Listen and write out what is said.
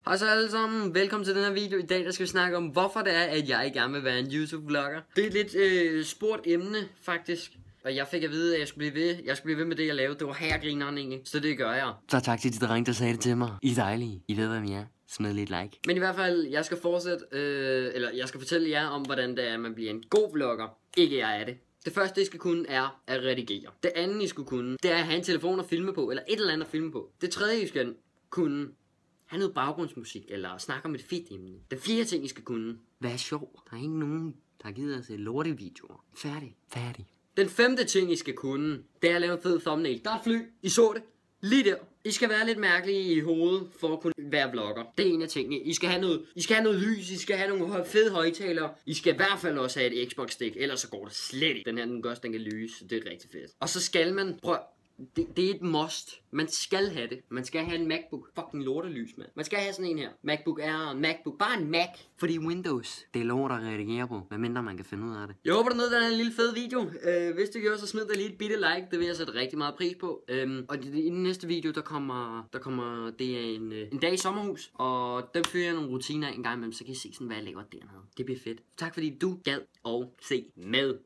Hej så alle sammen, velkommen til den her video. I dag der skal vi snakke om, hvorfor det er, at jeg gerne vil være en YouTube-vlogger. Det er et lidt spurgt emne, faktisk. Og jeg fik at vide, at jeg skulle blive ved med det, jeg lavede. Det var herregrineren egentlig, så det gør jeg. Så tak til de drenge, der sagde det til mig. I er dejlige. I ved, hvem jeg er. Smid lidt like. Men i hvert fald, jeg skal fortsætte, jeg skal fortælle jer om, hvordan det er, at man bliver en god vlogger. Ikke jeg er det. Det første, I skal kunne, er at redigere. Det andet, I skal kunne, det er at have en telefon at filme på, eller et eller andet at filme på. Det tredje, I skal kunne, have noget baggrundsmusik, eller snakke om et fedt emne. Den fjerde ting, I skal kunne, være sjov. Der er ikke nogen, der har givet os lortevideoer. Færdig. Den femte ting, I skal kunne, det er at lave en fed thumbnail. Der er et fly, I så det, lige der. I skal være lidt mærkelige i hovedet, for at kunne være vlogger. Det er en af tingene. I skal have noget lys, I skal have nogle fede højtalere. I skal i hvert fald også have et Xbox-stik, ellers så går det slet ikke. Den her, den kan lyse, det er rigtig fedt. Og så skal man, det er et must. Man skal have det. Man skal have en MacBook. Fucking lortelys, mand. Man skal have sådan en her. MacBook Air, en MacBook. Bare en Mac. Fordi Windows, det er lort at redigere på. Medmindre man kan finde ud af det. Jeg håber, du nød den her lille fed video. Hvis du gjorde, så smid dig lige et bitte like. Det vil jeg sætte rigtig meget pris på. Og i den næste video, der kommer det er en dag i sommerhus. Og dem fører jeg nogle rutiner en gang imellem. Så kan I se sådan, hvad jeg laver dernede. Det bliver fedt. Tak fordi du gad at se med.